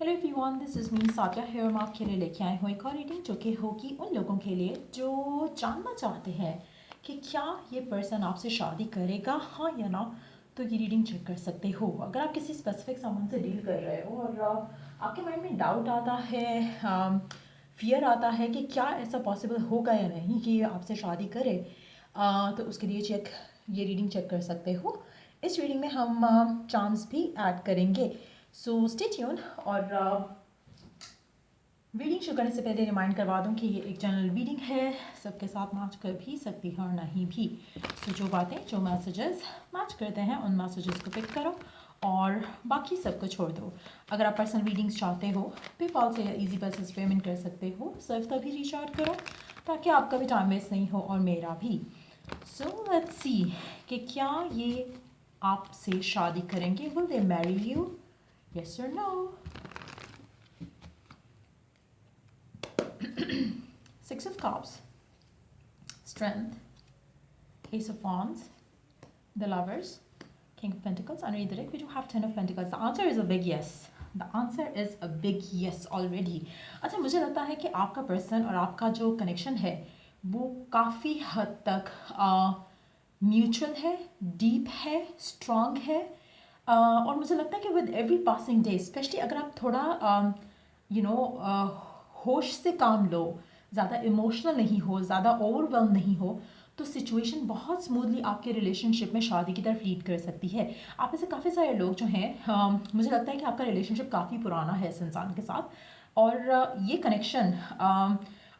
Hello everyone, this is me Satya here. हम आपके लिए लेके आए हुए एक और रीडिंग जो कि होगी उन लोगों के लिए जो जानना चाहते हैं कि क्या ये पर्सन आपसे शादी करेगा, हाँ या ना। तो ये रीडिंग चेक कर सकते हो। अगर आप किसी स्पेसिफिक सामान से डील कर रहे हो और आपके माइंड में डाउट आता है, फियर आता है कि क्या ऐसा पॉसिबल होगा या नहीं कि ये आपसे शादी करे, तो उसके लिए ये रीडिंग चेक कर सकते हो। इस रीडिंग में हम चार्म्स भी ऐड करेंगे, सो स्टे ट्यून। और रीडिंग शुरू करने से पहले रिमाइंड करवा दूं कि ये एक जनरल रीडिंग है, सबके साथ मैच कर भी सकती है और नहीं भी। सो जो बातें, जो मैसेजेस मैच करते हैं उन मैसेजेस को पिक करो और बाकी सबको छोड़ दो। अगर आप पर्सनल रीडिंग्स चाहते हो पेपॉल से या ईजी पैसे से पेमेंट कर सकते हो। सर्फ का भी रीच आउट करो ताकि आपका भी टाइम वेस्ट नहीं हो और मेरा भी। सो लेट्स सी कि क्या ये आपसे शादी करेंगे। Will they marry you, yes or no? Six of Cups, Strength, Ace of Wands, the Lovers, King of Pentacles. Under the deck we do have Ten of Pentacles. The answer is a big yes. The answer is a big yes already. अच्छा, मुझे लगता है कि आपका person और आपका जो connection है वो काफ़ी हद तक म्यूचुअल है, डीप है, स्ट्रॉन्ग है। और मुझे लगता है कि with every passing day, specially अगर आप थोड़ा यू नो होश से काम लो, ज़्यादा इमोशनल नहीं हो, ज़्यादा ओवरवेल्म नहीं हो, तो सिचुएशन बहुत स्मूथली आपके रिलेशनशिप में शादी की तरफ लीड कर सकती है। आप में से काफ़ी सारे लोग जो हैं, मुझे लगता है कि आपका रिलेशनशिप काफ़ी पुराना है इस इंसान के साथ। और ये कनेक्शन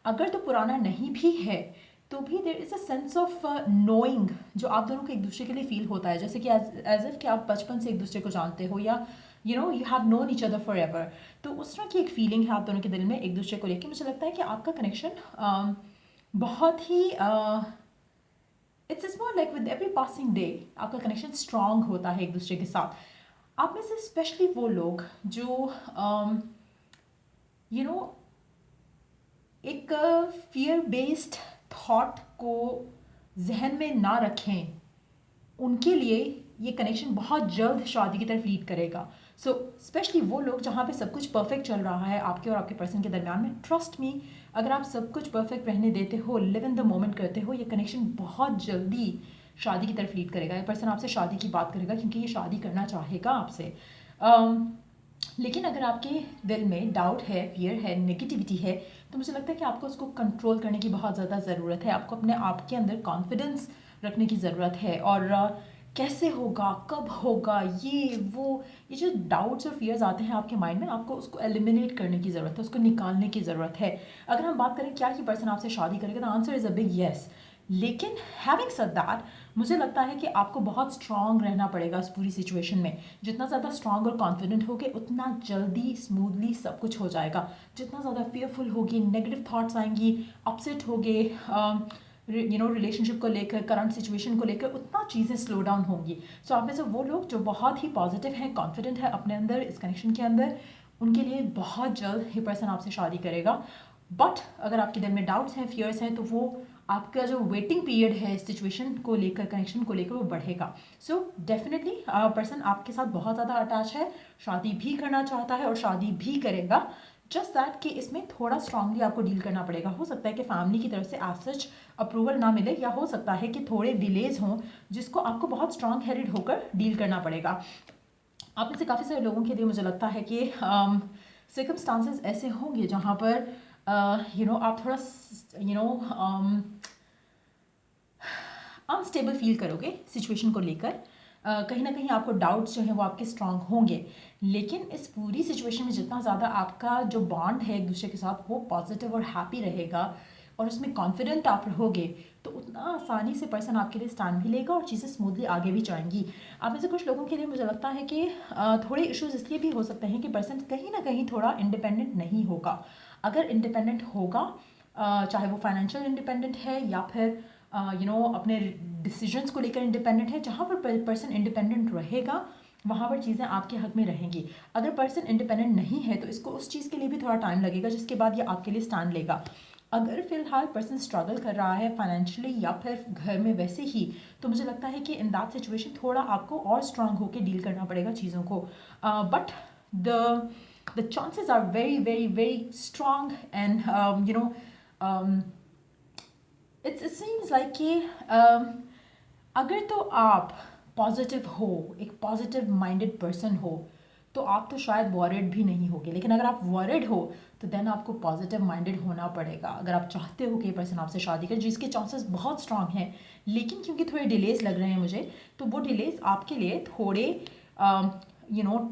अगर तो पुराना नहीं भी है तो भी there is a sense of knowing जो आप दोनों को एक दूसरे के लिए फील होता है, जैसे कि एज इफ कि आप बचपन से एक दूसरे को जानते हो या you have known each other for ever. तो उस तरह की एक फीलिंग है आप दोनों के दिल में एक दूसरे को लेकर। मुझे लगता है कि आपका कनेक्शन बहुत ही it's more like with every passing day आपका कनेक्शन स्ट्रांग होता है एक दूसरे के साथ। आप में से स्पेशली वो लोग जो यू नो एक फियर बेस्ड थॉट को जहन में ना रखें, उनके लिए ये कनेक्शन बहुत जल्द शादी की तरफ लीड करेगा। सो स्पेशली वो लोग जहाँ पे सब कुछ परफेक्ट चल रहा है आपके और आपके पर्सन के दरमियान में, ट्रस्ट मी, अगर आप सब कुछ परफेक्ट रहने देते हो, लिव इन द मोमेंट करते हो, ये कनेक्शन बहुत जल्दी शादी की तरफ लीड करेगा। ये पर्सन आपसे शादी की बात करेगा क्योंकि ये शादी करना चाहेगा आपसे। लेकिन अगर आपके दिल में डाउट है, फियर है, नेगेटिविटी है, तो मुझे लगता है कि आपको उसको कंट्रोल करने की बहुत ज़्यादा ज़रूरत है। आपको अपने आप के अंदर कॉन्फिडेंस रखने की ज़रूरत है। और कैसे होगा, कब होगा, ये जो डाउट्स और फियर्स आते हैं आपके माइंड में, आपको उसको एलिमिनेट करने की ज़रूरत है, उसको निकालने की ज़रूरत है। अगर हम बात करें क्या ये पर्सन आपसे शादी करेगा, तो answer is a big yes. लेकिन हैविंग सेड दैट, मुझे लगता है कि आपको बहुत स्ट्रांग रहना पड़ेगा इस पूरी सिचुएशन में। जितना ज़्यादा स्ट्रांग और कॉन्फिडेंट होगे उतना जल्दी स्मूथली सब कुछ हो जाएगा। जितना ज़्यादा फेयरफुल होगी, नेगेटिव थॉट्स आएंगी, अपसेट होगे रिलेशनशिप को लेकर, करंट सिचुएशन को लेकर, उतना चीज़ें स्लो डाउन होंगी। सो आप में से वो लोग जो बहुत ही पॉजिटिव हैं, कॉन्फिडेंट है अपने अंदर, इस कनेक्शन के अंदर, उनके लिए बहुत जल्द ये पर्सन आपसे शादी करेगा। बट अगर आपके दिल में डाउट्स हैं, फियर्स हैं, तो वो आपका जो वेटिंग पीरियड है सिचुएशन को लेकर, कनेक्शन को लेकर, वो बढ़ेगा। सो डेफिनेटली पर्सन आपके साथ बहुत ज़्यादा अटैच है, शादी भी करना चाहता है और शादी भी करेगा। जस्ट दैट कि इसमें थोड़ा स्ट्रांगली आपको डील करना पड़ेगा। हो सकता है कि फैमिली की तरफ से एज सच अप्रूवल ना मिले, या हो सकता है कि थोड़े डिलेज हों जिसको आपको बहुत स्ट्रांग हेडेड होकर डील करना पड़ेगा। आप में से काफ़ी सारे लोगों के लिए मुझे लगता है कि सर्कमस्टांसेस ऐसे होंगे जहाँ पर आप थोड़ा अनस्टेबल फील करोगे सिचुएशन को लेकर। कहीं ना कहीं आपको डाउट्स जो हैं वो आपके स्ट्रांग होंगे, लेकिन इस पूरी सिचुएशन में जितना ज़्यादा आपका जो बॉन्ड है एक दूसरे के साथ वो पॉजिटिव और हैप्पी रहेगा और उसमें कॉन्फिडेंट आप रहोगे, तो उतना आसानी से पर्सन आपके लिए स्टैंड भी लेगा और चीज़ें स्मूथली आगे भी जाएंगी। आप में से कुछ लोगों के लिए मुझे लगता है कि थोड़े इश्यूज इसलिए भी हो सकते हैं कि पर्सन कहीं ना कहीं थोड़ा इंडिपेंडेंट नहीं होगा। अगर इंडिपेंडेंट होगा, चाहे वो फाइनेंशियल इंडिपेंडेंट है या फिर अपने डिसीजंस को लेकर इंडिपेंडेंट है, जहाँ पर पर्सन इंडिपेंडेंट रहेगा वहाँ पर चीज़ें आपके हक में रहेंगी। अगर पर्सन इंडिपेंडेंट नहीं है तो इसको उस चीज़ के लिए भी थोड़ा टाइम लगेगा जिसके बाद ये आपके लिए स्टैंड लेगा। अगर फिलहाल पर्सन स्ट्रगल कर रहा है फाइनेंशियली या फिर घर में वैसे ही, तो मुझे लगता है कि इन दैट सिचुएशन थोड़ा आपको और स्ट्रांग होकर डील करना पड़ेगा चीज़ों को। But the the chances are very very very strong, and it seems like कि अगर तो आप पॉजिटिव हो, एक पॉजिटिव माइंडेड पर्सन हो, तो आप तो शायद वॉरिड भी नहीं होगे। लेकिन अगर आप वॉरिड हो तो देन आपको पॉजिटिव माइंडेड होना पड़ेगा अगर आप चाहते हो कि ये पर्सन आपसे शादी करे, जिसके चांसेस बहुत स्ट्रांग हैं। लेकिन क्योंकि थोड़े डिलेज लग रहे हैं मुझे, तो वो डिलेज आपके लिए थोड़े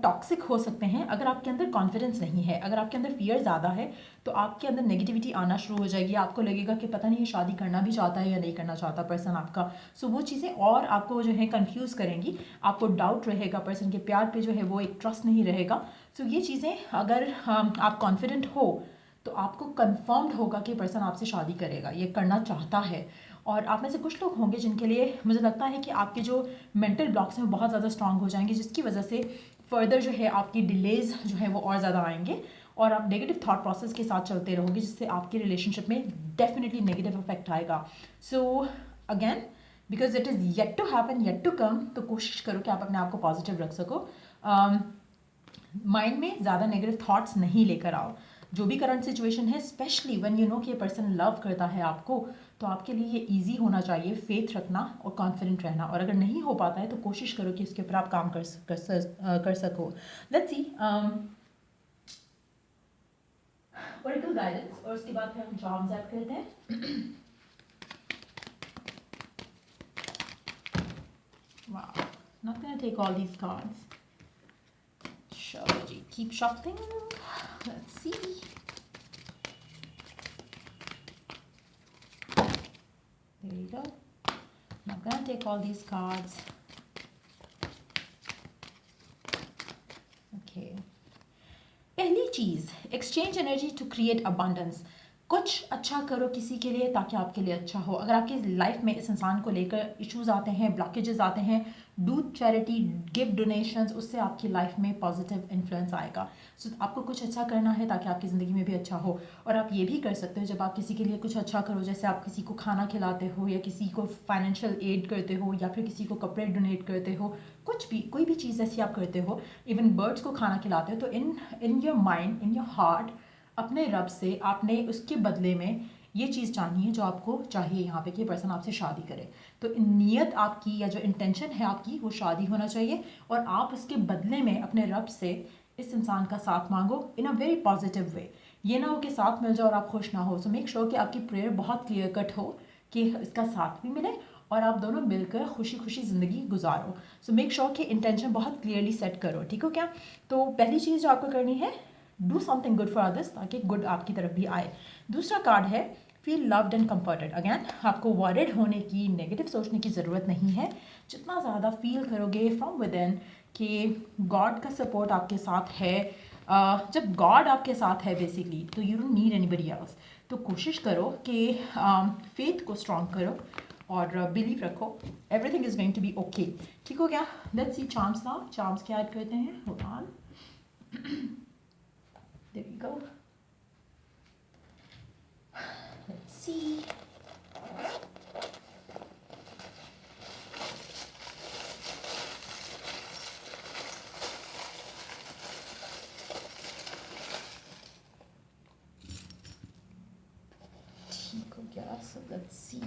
टॉक्सिक हो सकते हैं। अगर आपके अंदर कॉन्फिडेंस नहीं है, अगर आपके अंदर फियर ज़्यादा है, तो आपके अंदर नेगेटिविटी आना शुरू हो जाएगी। आपको लगेगा कि पता नहीं ये शादी करना भी चाहता है या नहीं करना चाहता पर्सन आपका। सो वो चीज़ें और आपको जो है कंफ्यूज करेंगी, आपको डाउट रहेगा, पर्सन के प्यार पे जो है वो एक ट्रस्ट नहीं रहेगा। सो ये चीज़ें अगर आप कॉन्फिडेंट हो तो आपको कन्फर्म्ड होगा कि पर्सन आपसे शादी करेगा, ये करना चाहता है। और आप में से कुछ लोग होंगे जिनके लिए मुझे लगता है कि आपके जो मेंटल ब्लॉक्स हैं वो बहुत ज़्यादा स्ट्रांग हो जाएंगे, जिसकी वजह से फर्दर जो है आपकी डिलेज जो है वो और ज़्यादा आएंगे, और आप नेगेटिव थॉट प्रोसेस के साथ चलते रहोगे, जिससे आपकी रिलेशनशिप में डेफिनेटली नेगेटिव इफेक्ट आएगा। So again, because it is yet to happen, yet to come, तो कोशिश करो कि आप अपने आप को पॉजिटिव रख सको। माइंड में ज़्यादा नेगेटिव थॉट्स नहीं लेकर आओ। जो भी करंट सिचुएशन है, स्पेशली व्हेन यू नो कि ये पर्सन लव करता है आपको, तो आपके लिए ये इजी होना चाहिए फेथ रखना और कॉन्फिडेंट रहना। और अगर नहीं हो पाता है तो कोशिश करो कि इसके ऊपर आप काम कर सको। लेट्स सी ओरेकल गाइडेंस, और उसके बाद फिर हम चार्म्स ऐड करते हैं। वाह, not gonna take all these cards. चलो जी, keep shuffling. Let's see. There you go. I'm gonna take all these cards. Okay. पहली चीज, exchange energy to create abundance. कुछ अच्छा करो किसी के लिए ताकि आपके लिए अच्छा हो। अगर आपकी लाइफ में इस इंसान को लेकर इश्यूज आते हैं, ब्लॉकेजेस आते हैं, डू चैरिटी, गिव डोनेशंस, उससे आपकी लाइफ में पॉजिटिव इन्फ्लुएंस आएगा। सो आपको कुछ अच्छा करना है ताकि आपकी ज़िंदगी में भी अच्छा हो। और आप ये भी कर सकते हो, जब आप किसी के लिए कुछ अच्छा करो, जैसे आप किसी को खाना खिलाते हो, या किसी को फाइनेंशियल एड करते हो, या फिर किसी को कपड़े डोनेट करते हो, कुछ भी, कोई भी चीज़ ऐसी आप करते हो, इवन बर्ड्स को खाना खिलाते हो, तो in your mind, in your heart, अपने रब से आपने उसके बदले में ये चीज़ चाहिए है जो आपको चाहिए यहाँ पे कि पर्सन आपसे शादी करे। तो नीयत आपकी या जो इंटेंशन है आपकी, वो शादी होना चाहिए, और आप उसके बदले में अपने रब से इस इंसान का साथ मांगो इन अ वेरी पॉजिटिव वे। ये ना हो कि साथ मिल जाओ और आप खुश ना हो। सो मेक श्योर कि आपकी प्रेयर बहुत क्लियर कट हो कि इसका साथ भी मिले और आप दोनों मिलकर खुशी खुशी ज़िंदगी गुजारो। सो मेक श्योर कि इंटेंशन बहुत क्लियरली सेट करो, ठीक हो क्या। तो पहली चीज़ जो आपको करनी है, do something good for others, ताकि गुड आपकी तरफ भी आए। दूसरा कार्ड है feel loved and comforted. Again, आपको वॉरिड होने की, नेगेटिव सोचने की ज़रूरत नहीं है। जितना ज़्यादा फील करोगे फ्रॉम विद इन कि गॉड का सपोर्ट आपके साथ है, जब गॉड आपके साथ है बेसिकली, तो you don't need anybody else. तो कोशिश करो कि फेथ को स्ट्रॉन्ग करो और बिलीव रखो, everything is going to be okay, ठीक हो गया। Let's see charms now, charms क्या ऐड करते हैं, hold on. There we go. Let's see. ठीक हो गया। So let's see.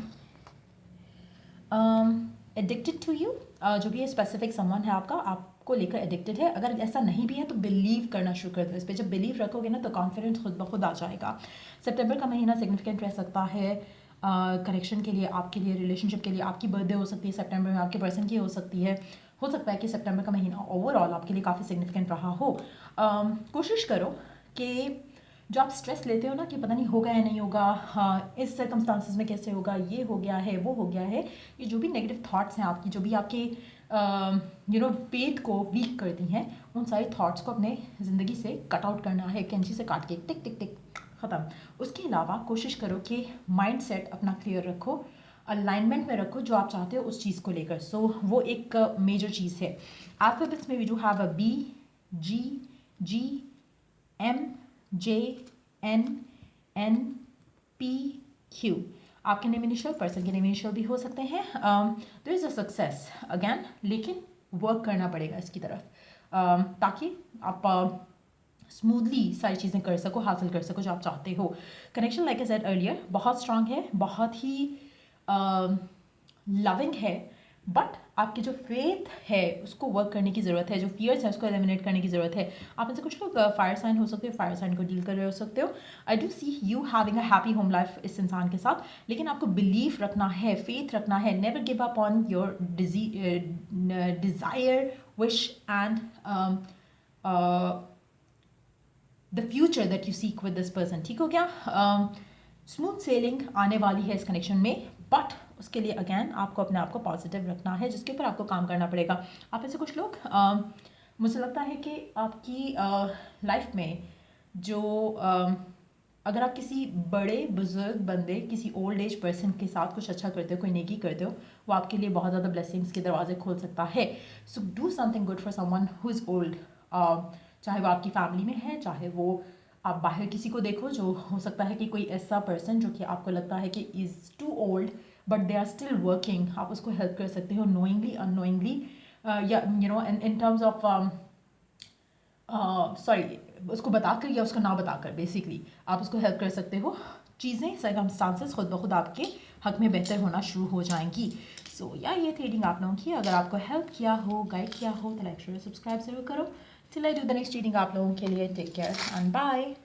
Addicted to you, जो भी ये स्पेसिफिक समवन है आपको लेकर एडिक्टेड है। अगर ऐसा नहीं भी है तो बिलीव करना शुरू कर दो इस पर। जब बिलीव रखोगे ना तो कॉन्फिडेंस खुद ब खुद आ जाएगा। सितंबर का महीना सिग्निफिकेंट रह सकता है कनेक्शन के लिए, आपके लिए, रिलेशनशिप के लिए। आपकी बर्थडे हो सकती है सितंबर में, आपके पर्सन की हो सकती है। हो सकता है कि सितंबर का महीना ओवरऑल आपके लिए काफ़ी सिग्निफिकेंट रहा हो। कोशिश करो कि जो आप स्ट्रेस लेते हो ना कि पता नहीं होगा या नहीं होगा, हाँ इस सर्कमस्टांसिस में कैसे होगा, ये हो गया है, वो हो गया है, ये जो भी नेगेटिव थॉट्स हैं आपकी, जो भी आपके फेथ को वीक करती हैं, उन सारे थॉट्स को अपने ज़िंदगी से कट आउट करना है, कैंची से काट के टिक टिक टिक ख़त्म। उसके अलावा कोशिश करो कि माइंड सेट अपना क्लियर रखो, अलाइनमेंट में रखो जो आप चाहते हो उस चीज़ को लेकर। सो वो एक मेजर चीज़ है। अल्फाबेट्स में we do have A B, G, G, M, J, N, N, P, Q. आपके नेम इनिशियल, पर्सन के नेम इनिशियल भी हो सकते हैं। There is a success again, लेकिन वर्क करना पड़ेगा इसकी तरफ, ताकि आप स्मूथली सारी चीज़ें कर सको, हासिल कर सको जो आप चाहते हो। Connection like I said earlier बहुत स्ट्रांग है, बहुत ही लविंग है, बट आपकी जो फेथ है उसको वर्क करने की ज़रूरत है, जो फियर्स है उसको एलिमिनेट करने की ज़रूरत है। आप में से कुछ लोग फायर साइन हो सकते हो, फायर साइन को डील कर रहे हो सकते हो। I do see you having a happy home life इस इंसान के साथ, लेकिन आपको बिलीफ रखना है, फेथ रखना है, never give up on your desire, wish and the future that you seek with this person. ठीक हो गया? स्मूथ सेलिंग आने वाली है इस कनेक्शन में, बट उसके लिए अगैन आपको अपने आप को पॉजिटिव रखना है, जिसके ऊपर आपको काम करना पड़ेगा। आप में से कुछ लोग मुझे लगता है कि आपकी लाइफ में जो अगर आप किसी बड़े बुजुर्ग बंदे, किसी ओल्ड एज पर्सन के साथ कुछ अच्छा करते हो, कोई नेकी करते हो, वो आपके लिए बहुत ज़्यादा ब्लेसिंग्स के दरवाजे खोल सकता है। So do something good for someone who is old, चाहे वो आपकी फैमिली में है, चाहे वो आप बाहर किसी को देखो, जो हो सकता है कि कोई ऐसा पर्सन जो कि आपको लगता है कि is too old but they are still working, आप उसको हेल्प कर सकते हो नोइंगली अननोइंगली, या you know in terms of sorry, उसको बताकर या उसको ना बताकर, बेसिकली आप उसको हेल्प कर सकते हो। चीज़ें सर्कमस्टांसेस खुद ब खुद आपके हक में बेहतर होना शुरू हो जाएंगी। सो या ये थी रीडिंग आप लोगों की। अगर आपको हेल्प किया हो, गाइड किया हो, तो लाइक शेयर सब्सक्राइब जरूर करो। Till I do the next reading आप लोगों के लिए टेक केयर एंड बाय।